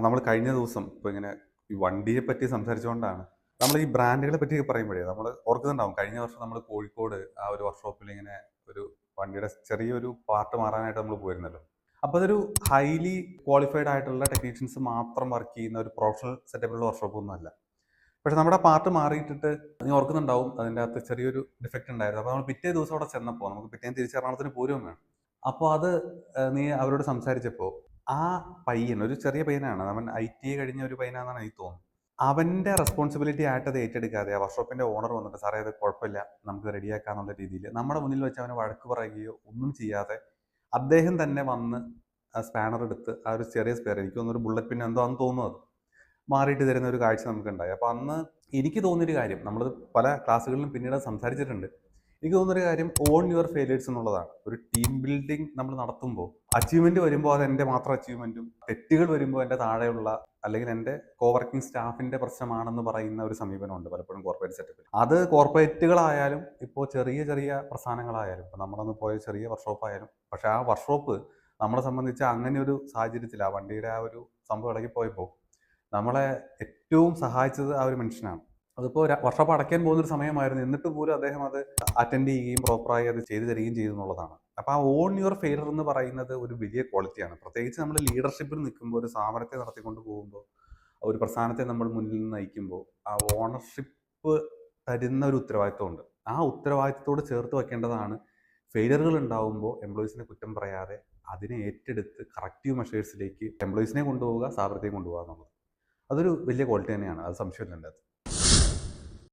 നമ്മൾ കഴിഞ്ഞ ദിവസം ഇപ്പോൾ ഇങ്ങനെ ഈ വണ്ടിയെ പറ്റി സംസാരിച്ചുകൊണ്ടാണ് നമ്മൾ ഈ ബ്രാൻഡുകളെ പറ്റി പറയുമ്പോഴേ നമ്മൾ ഓർക്കുന്നുണ്ടാവും. കഴിഞ്ഞ വർഷം നമ്മൾ കോഴിക്കോട് ആ ഒരു വർക്ക്ഷോപ്പിൽ ഇങ്ങനെ ഒരു വണ്ടിയുടെ ചെറിയൊരു പാർട്ട് മാറാനായിട്ട് നമ്മൾ പോയിരുന്നല്ലോ. അപ്പോൾ അതൊരു ഹൈലി ക്വാളിഫൈഡ് ആയിട്ടുള്ള ടെക്നീഷ്യൻസ് മാത്രം വർക്ക് ചെയ്യുന്ന ഒരു പ്രൊഫഷണൽ സെറ്റപ്പിലുള്ള വർക്ക്ഷോപ്പ് ഒന്നും അല്ല. പക്ഷെ നമ്മുടെ പാർട്ട് മാറിയിട്ടിട്ട് നീ ഓർക്കുന്നുണ്ടാവും, അതിൻ്റെ അകത്ത് ചെറിയൊരു ഡിഫക്റ്റ് ഉണ്ടായിരുന്നു. അപ്പോൾ നമ്മൾ പിറ്റേ ദിവസം അവിടെ ചെന്നപ്പോൾ നമുക്ക് പിറ്റേന്ന് തിരിച്ചെറണാകുളത്തിന് പോരുകയും വേണം. അപ്പോൾ അത് നീ അവരോട് സംസാരിച്ചപ്പോൾ ആ പയ്യൻ ഒരു ചെറിയ പയ്യനാണ്, അവൻ IT കഴിഞ്ഞ ഒരു പയ്യനാണെന്നാണ് എനിക്ക് തോന്നുന്നത്. അവൻ്റെ റെസ്പോൺസിബിലിറ്റി ആയിട്ട് അത് ഏറ്റെടുക്കാതെ ആ വർക്ക്ഷോപ്പിൻ്റെ ഓണർ വന്നിട്ട് സാറേ അത് കുഴപ്പമില്ല, നമുക്ക് റെഡിയാക്കാന്നുള്ള രീതിയിൽ നമ്മുടെ മുന്നിൽ വെച്ച് അവനെ വഴക്ക് പറയുകയോ ഒന്നും ചെയ്യാതെ അദ്ദേഹം തന്നെ വന്ന് ആ സ്പാനർ എടുത്ത് ആ ഒരു ചെറിയ സ്പെയർ, എനിക്ക് തോന്നുന്നു ഒരു ബുള്ളറ്റ് പിന്നെ എന്തോ ആണെന്ന് തോന്നുന്നു, അത് മാറിയിട്ട് തരുന്ന ഒരു കാഴ്ച നമുക്കുണ്ടായി. അപ്പോൾ അന്ന് എനിക്ക് തോന്നിയൊരു കാര്യം, നമ്മൾ പല ക്ലാസ്സുകളിലും പിന്നീട് സംസാരിച്ചിട്ടുണ്ട്. എനിക്ക് തോന്നുന്നൊരു കാര്യം ഓൺ യുവർ ഫെയിലിയേഴ്സ് എന്നുള്ളതാണ്. ഒരു ടീം ബിൽഡിംഗ് നമ്മൾ നടത്തുമ്പോൾ അച്ചീവ്മെന്റ് വരുമ്പോൾ അത് എൻ്റെ മാത്രം അച്ചീവ്മെന്റും, തെറ്റുകൾ വരുമ്പോൾ എൻ്റെ താഴെയുള്ള അല്ലെങ്കിൽ എൻ്റെ കോവർക്കിംഗ് സ്റ്റാഫിന്റെ പ്രശ്നമാണെന്ന് പറയുന്ന ഒരു സമീപനമുണ്ട് പലപ്പോഴും കോർപ്പറേറ്റ് സെറ്റപ്പിൽ. അത് കോർപ്പറേറ്റുകളായാലും ഇപ്പോൾ ചെറിയ ചെറിയ പ്രസ്ഥാനങ്ങളായാലും, ഇപ്പോൾ നമ്മളന്ന് പോയ ചെറിയ വർക്ക്ഷോപ്പ് ആയാലും, പക്ഷെ ആ വർക്ക്ഷോപ്പ് നമ്മളെ സംബന്ധിച്ച് അങ്ങനെ ഒരു സാഹചര്യത്തിൽ ആ വണ്ടിയുടെ ആ ഒരു സംഭവം ഇളകിപ്പോയപ്പോൾ നമ്മളെ ഏറ്റവും സഹായിച്ചത് ആ ഒരു മനുഷ്യനാണ്. അതിപ്പോൾ വർക്ക്ഷോപ്പ് അടയ്ക്കാൻ പോകുന്നൊരു സമയമായിരുന്നു, എന്നിട്ട് പോലും അദ്ദേഹം അത് അറ്റൻഡ് ചെയ്യുകയും പ്രോപ്പറായി അത് ചെയ്തു തരികയും ചെയ്തു എന്നുള്ളതാണ്. അപ്പോൾ ആ ഓൺ യുവർ ഫെയിലർ എന്ന് പറയുന്നത് ഒരു വലിയ ക്വാളിറ്റിയാണ്. പ്രത്യേകിച്ച് നമ്മൾ ലീഡർഷിപ്പിൽ നിൽക്കുമ്പോൾ, ഒരു സ്ഥാപനത്തെ നടത്തിക്കൊണ്ട് പോകുമ്പോൾ, ഒരു പ്രസ്ഥാനത്തെ നമ്മൾ മുന്നിൽ നിന്ന് നയിക്കുമ്പോൾ ആ ഓണർഷിപ്പ് തരുന്ന ഒരു ഉത്തരവാദിത്വമുണ്ട്. ആ ഉത്തരവാദിത്വത്തോട് ചേർത്ത് വെക്കേണ്ടതാണ് ഫെയിലറുകൾ ഉണ്ടാകുമ്പോൾ എംപ്ലോയീസിനെ കുറ്റം പറയാതെ അതിനെ ഏറ്റെടുത്ത് കറക്റ്റീവ് മെഷേഴ്സിലേക്ക് എംപ്ലോയീസിനെ കൊണ്ടുപോവുക, സ്ഥാപനത്തെ കൊണ്ടുപോകുക എന്നുള്ളത്. അതൊരു വലിയ ക്വാളിറ്റി തന്നെയാണ്, അത് സംശയമില്ല എൻ്റെ അത്.